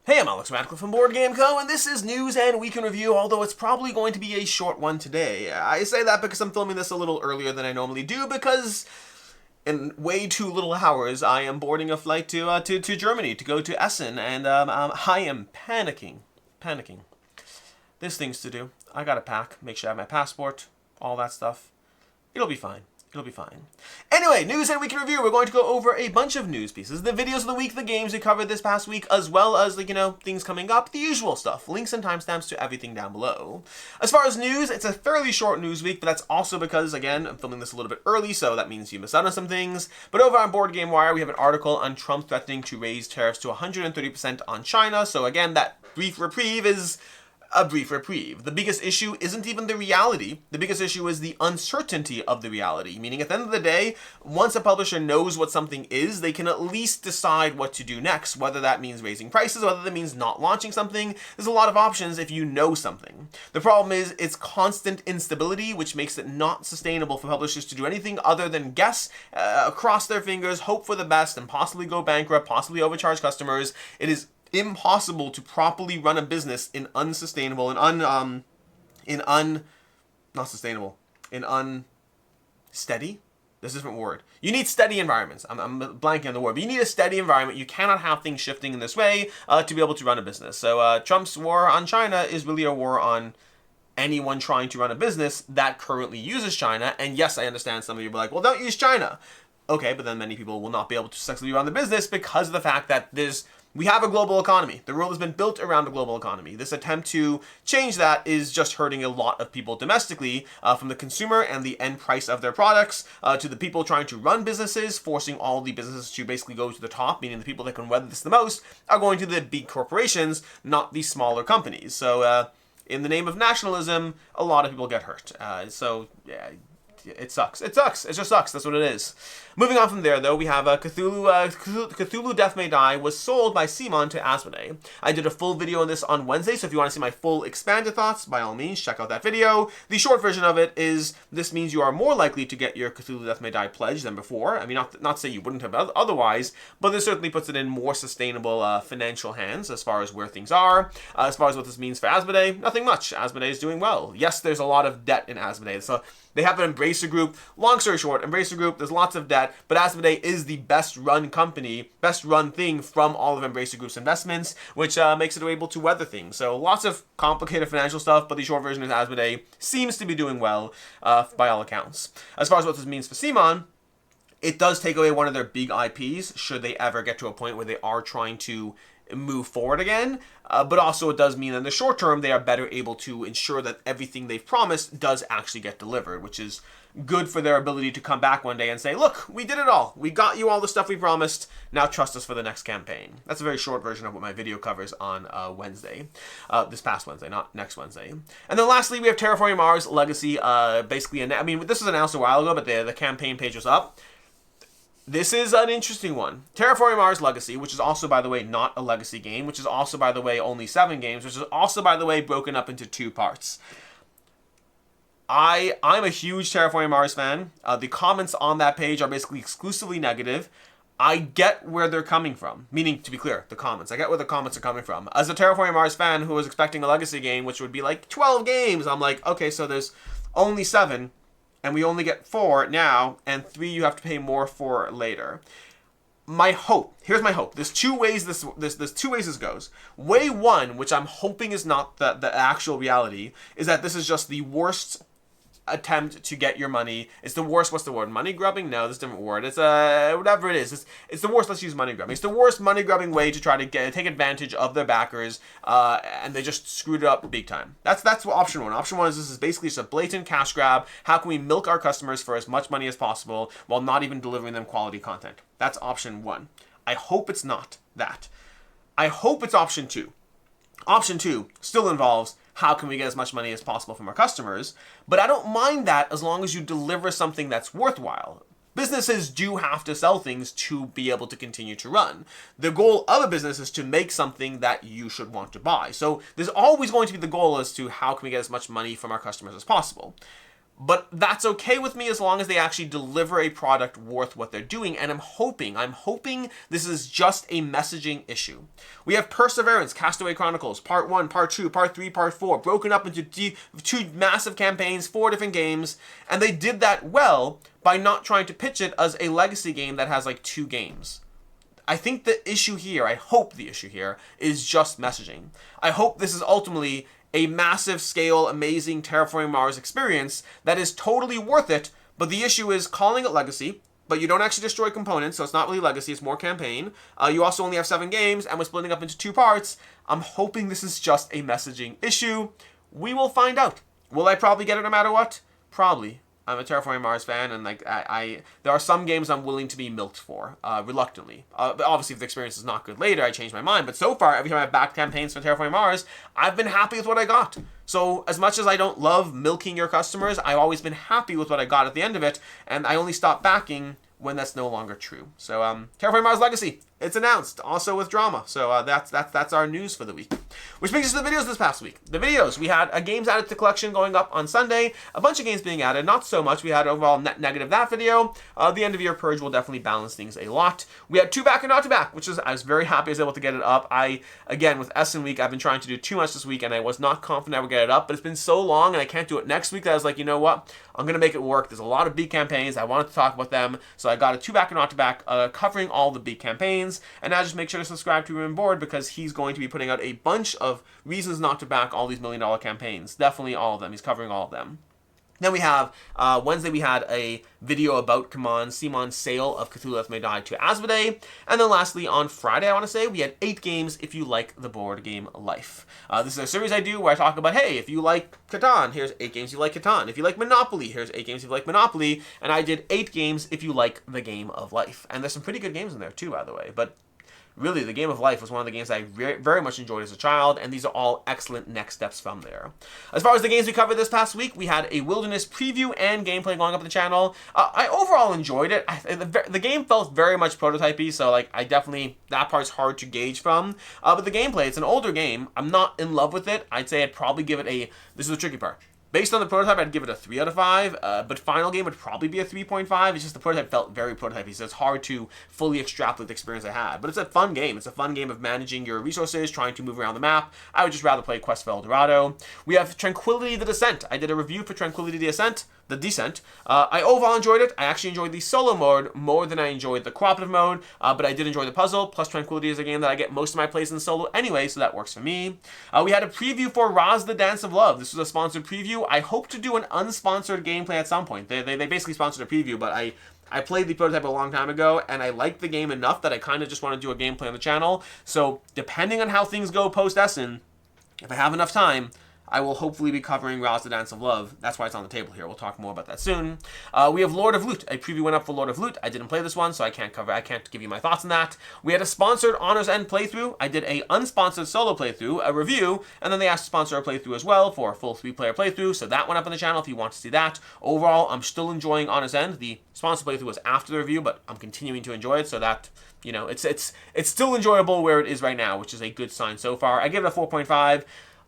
Hey, I'm Alex Radcliffe from Board Game Co., and this is News and Week in Review, although it's probably going to be a short one today. I say that because I'm filming this a little earlier than I normally do, because in way too little hours, I am boarding a flight to Germany to go to Essen, and I am panicking. There's things to do. I gotta pack, make sure I have my passport, all that stuff. It'll be fine. It'll be fine. Anyway, News and Week in Review. We're going to go over a bunch of news pieces, the videos of the week, the games we covered this past week, as well as, things coming up, the usual stuff. Links and timestamps to everything down below. As far as news, it's a fairly short news week, but that's also because, again, I'm filming this a little bit early, so that means you miss out on some things. But over on Board Game Wire, we have an article on Trump threatening to raise tariffs to 130% on China. So again, that brief reprieve is a brief reprieve. The biggest issue isn't even the reality. The biggest issue is the uncertainty of the reality. Meaning, at the end of the day, once a publisher knows what something is, they can at least decide what to do next. Whether that means raising prices, whether that means not launching something. There's a lot of options if you know something. The problem is it's constant instability, which makes it not sustainable for publishers to do anything other than guess, cross their fingers, hope for the best, and possibly go bankrupt, possibly overcharge customers. It is impossible to properly run a business in unsustainable and unsteady. There's a different word. You need steady environments. I'm blanking on the word, but you need a steady environment. You cannot have things shifting in this way to be able to run a business. So Trump's war on China is really a war on anyone trying to run a business that currently uses China. And yes, I understand some of you will be like, well, don't use China. Okay, but then many people will not be able to successfully run the business because of the fact that we have a global economy. The world has been built around a global economy. This attempt to change that is just hurting a lot of people domestically, from the consumer and the end price of their products, to the people trying to run businesses, forcing all the businesses to basically go to the top, meaning the people that can weather this the most are going to the big corporations, not the smaller companies. So in the name of nationalism, a lot of people get hurt. It sucks. It just sucks. That's what it is. Moving on from there, though, we have Cthulhu Death May Die was sold by CMON to Asmodee. I did a full video on this on Wednesday, so if you want to see my full expanded thoughts, by all means, check out that video. The short version of it is, this means you are more likely to get your Cthulhu Death May Die pledge than before. I mean, not to say you wouldn't have otherwise, but this certainly puts it in more sustainable financial hands as far as where things are. As far as what this means for Asmodee, nothing much. Asmodee is doing well. Yes, there's a lot of debt in Asmodee, so they have an Embracer Group. Long story short, Embracer Group, there's lots of debt, but Asmodee is the best run company, best run thing from all of Embracer Group's investments, which makes it able to weather things. So lots of complicated financial stuff, but the short version is Asmodee seems to be doing well by all accounts. As far as what this means for CMON, it does take away one of their big IPs, should they ever get to a point where they are trying to move forward again, but also it does mean in the short term they are better able to ensure that everything they've promised does actually get delivered, which is good for their ability to come back one day and say, look, we did it all. We got you all the stuff we promised. Now trust us for the next campaign. That's a very short version of what my video covers on Wednesday. This past Wednesday, not next Wednesday. And then lastly, we have Terraforming Mars Legacy. This was announced a while ago, but the campaign page was up. This is an interesting one. Terraforming Mars Legacy, which is also, by the way, not a legacy game, which is also, by the way, only 7 games, which is also, by the way, broken up into 2 parts. I'm a huge Terraforming Mars fan. The comments on that page are basically exclusively negative. I get where they're coming from. Meaning, to be clear, the comments. I get where the comments are coming from. As a Terraforming Mars fan who was expecting a legacy game, which would be like 12 games, I'm like, okay, so there's only 7. And we only get 4 now, and 3 you have to pay more for later. My hope, here's my hope. There's two ways this goes. Way 1, which I'm hoping is not the actual reality, is that this is just the worst attempt to get your money. It's the worst, what's the word? Money grubbing? No, there's a different word. It's whatever it is. It's the worst, let's use money grubbing. It's the worst money grubbing way to try to take advantage of their backers, and they just screwed it up big time. That's what option 1. Option 1 is this is basically just a blatant cash grab. How can we milk our customers for as much money as possible while not even delivering them quality content? That's option 1. I hope it's not that. I hope it's option 2. Option 2 still involves how can we get as much money as possible from our customers, but I don't mind that as long as you deliver something that's worthwhile. Businesses do have to sell things to be able to continue to run. The goal of a business is to make something that you should want to buy. So there's always going to be the goal as to how can we get as much money from our customers as possible. But that's okay with me as long as they actually deliver a product worth what they're doing. And I'm hoping this is just a messaging issue. We have Perseverance, Castaway Chronicles, Part 1, Part 2, Part 3, Part 4, broken up into two massive campaigns, 4 different games. And they did that well by not trying to pitch it as a legacy game that has like 2 games. I think the issue here, I hope the issue here, is just messaging. I hope this is ultimately a massive scale, amazing Terraforming Mars experience that is totally worth it, but the issue is calling it legacy, but you don't actually destroy components, so it's not really legacy, it's more campaign. You also only have 7 games, and we're splitting up into 2 parts. I'm hoping this is just a messaging issue. We will find out. Will I probably get it no matter what? Probably. I'm a Terraforming Mars fan, and like there are some games I'm willing to be milked for, reluctantly. But obviously, if the experience is not good later, I change my mind. But so far, every time I've backed campaigns for Terraforming Mars, I've been happy with what I got. So as much as I don't love milking your customers, I've always been happy with what I got at the end of it, and I only stop backing when that's no longer true. So Terraforming Mars Legacy, it's announced, also with drama. So that's our news for the week. Which brings us to the videos this past week. The videos, we had a games added to collection going up on Sunday, a bunch of games being added, not so much. We had overall net negative that video. The end of year purge will definitely balance things a lot. We had 2 back and not to back, which is, I was very happy I was able to get it up. Again, with Essen week, I've been trying to do too much this week, and I was not confident I would get it up, but it's been so long, and I can't do it next week that I was like, you know what? I'm going to make it work. There's a lot of big campaigns. I wanted to talk about them, so I got a 2 back and not to back covering all the big campaigns, and now just make sure to subscribe to him on board because he's going to be putting out a bunch of reasons not to back all these $1 million campaigns. Definitely all of them. He's covering all of them. Then we have, Wednesday we had a video about CMON sale of Cthulhu May Die to Asmodee. And then lastly, on Friday, I want to say, we had 8 games if you like the board game Life. This is a series I do where I talk about, hey, if you like Catan, here's 8 games you like Catan. If you like Monopoly, here's 8 games if you like Monopoly. And I did 8 games if you like the game of Life. And there's some pretty good games in there too, by the way. But really, the game of Life was one of the games I very much enjoyed as a child, and these are all excellent next steps from there. As far as the games we covered this past week, we had a Wilderness preview and gameplay going up on the channel. I overall enjoyed it. The game felt very much prototypey, so like I definitely, that part's hard to gauge from. But the gameplay, it's an older game. I'm not in love with it. I'd say I'd probably give it a, this is the tricky part. Based on the prototype, I'd give it a 3 out of 5, but final game would probably be a 3.5. It's just the prototype felt very prototypey, so it's hard to fully extrapolate the experience I had. But it's a fun game. It's a fun game of managing your resources, trying to move around the map. I would just rather play Quest for El Dorado. We have Tranquility the Descent. I did a review for Tranquility the Descent. I overall enjoyed it. I actually enjoyed the solo mode more than I enjoyed the cooperative mode, but I did enjoy the puzzle. Plus, Tranquility is a game that I get most of my plays in solo anyway, so that works for me. We had a preview for Raas the Dance of Love. This was a sponsored preview. I hope to do an unsponsored gameplay at some point. They basically sponsored a preview, but I played the prototype a long time ago, and I liked the game enough that I kind of just want to do a gameplay on the channel. So, depending on how things go post-Essen, if I have enough time, I will hopefully be covering Raas the Dance of Love. That's why it's on the table here. We'll talk more about that soon. We have Lord of Loot. A preview went up for Lord of Loot. I didn't play this one, so I can't give you my thoughts on that. We had a sponsored Honors End playthrough. I did a unsponsored solo playthrough, a review, and then they asked to sponsor a playthrough as well for a full 3-player playthrough, so that went up on the channel if you want to see that. Overall, I'm still enjoying Honors End. The sponsored playthrough was after the review, but I'm continuing to enjoy it, so that, you know, it's still enjoyable where it is right now, which is a good sign so far. I give it a 4.5.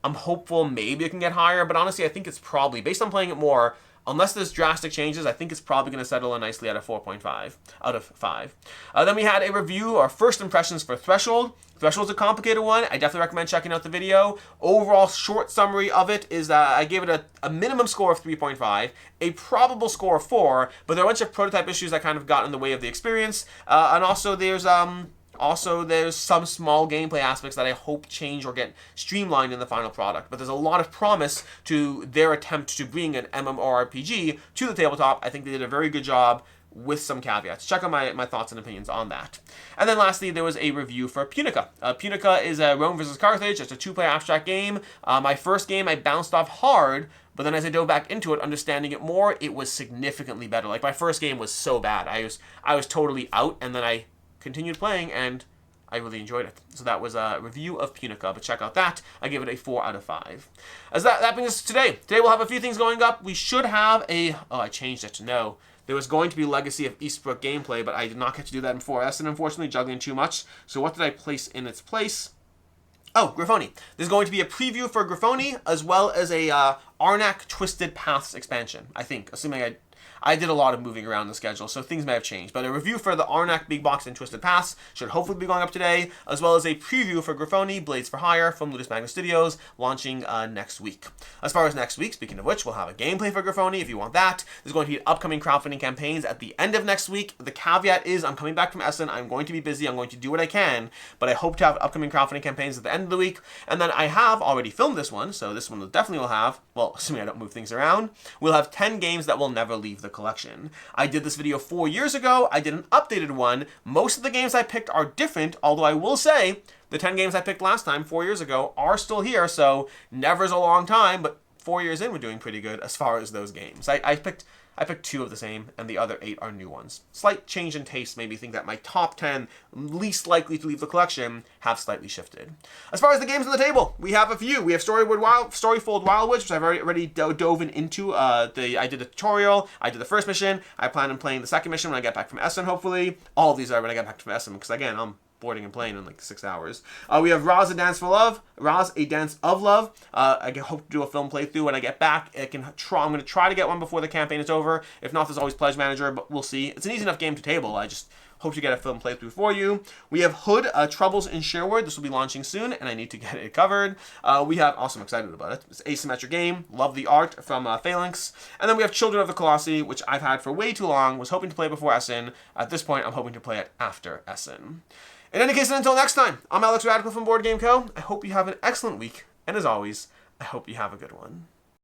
I'm hopeful maybe it can get higher, but honestly, I think it's probably, based on playing it more, unless there's drastic changes, I think it's probably going to settle in nicely at a 4.5 out of 5. Then we had a review, our first impressions for Threshold. Threshold's a complicated one. I definitely recommend checking out the video. Overall, short summary of it is that I gave it a minimum score of 3.5, a probable score of 4, but there are a bunch of prototype issues that kind of got in the way of the experience, and also there's some small gameplay aspects that I hope change or get streamlined in the final product. But there's a lot of promise to their attempt to bring an MMORPG to the tabletop. I think they did a very good job with some caveats. Check out my thoughts and opinions on that. And then lastly, there was a review for Punica. Punica is a Rome vs. Carthage. It's a 2-player abstract game. My first game, I bounced off hard, but then as I dove back into it, understanding it more, it was significantly better. Like, my first game was so bad. I was totally out, and then I continued playing, and I really enjoyed it. So that was a review of Punica, but check out that. I give it a 4 out of 5. As that brings us to today. Today we'll have a few things going up. We should have a, I changed it to no. There was going to be Legacy of Eastbrook gameplay, but I did not get to do that in 4S, and unfortunately juggling too much. So what did I place in its place? Oh, Grifoni. There's going to be a preview for Grifoni as well as a Arnak Twisted Paths expansion, I think, assuming I did a lot of moving around the schedule, so things may have changed. But a review for the Arnak Big Box and Twisted Paths should hopefully be going up today, as well as a preview for Grifoni Blades for Hire from Ludus Magnus Studios, launching next week. As far as next week, speaking of which, we'll have a gameplay for Grifoni if you want that. There's going to be upcoming crowdfunding campaigns at the end of next week. The caveat is I'm coming back from Essen. I'm going to be busy. I'm going to do what I can, but I hope to have upcoming crowdfunding campaigns at the end of the week. And then I have already filmed this one, so this one definitely will have, well, assuming I don't move things around, we'll have 10 games that will never leave the collection. I did this video 4 years ago. I did an updated one. Most of the games I picked are different, although I will say the 10 games I picked last time, 4 years ago, are still here, so never's a long time, but 4 years in, we're doing pretty good as far as those games. I picked 2 of the same, and the other 8 are new ones. Slight change in taste made me think that my top 10 least likely to leave the collection have slightly shifted. As far as the games on the table, we have a few. We have Storyfold Wildwoods, which I've already dove into. I did the tutorial, I did the first mission, I plan on playing the second mission when I get back from Essen, hopefully. All of these are when I get back from Essen, because again, I'm boarding and playing in like 6 hours. We have Raas, A Dance of Love. I hope to do a film playthrough when I get back. I'm going to try to get one before the campaign is over. If not, there's always Pledge Manager, but we'll see. It's an easy enough game to table. I just hope to get a film playthrough for you. We have Hood, Troubles in Sherwood. This will be launching soon, and I need to get it covered. I'm excited about it. It's an asymmetric game. Love the art from Phalanx. And then we have Children of the Colossi, which I've had for way too long. Was hoping to play before Essen. At this point, I'm hoping to play it after Essen. In any case, until next time, I'm Alex Radical from Board Game Co. I hope you have an excellent week, and as always, I hope you have a good one.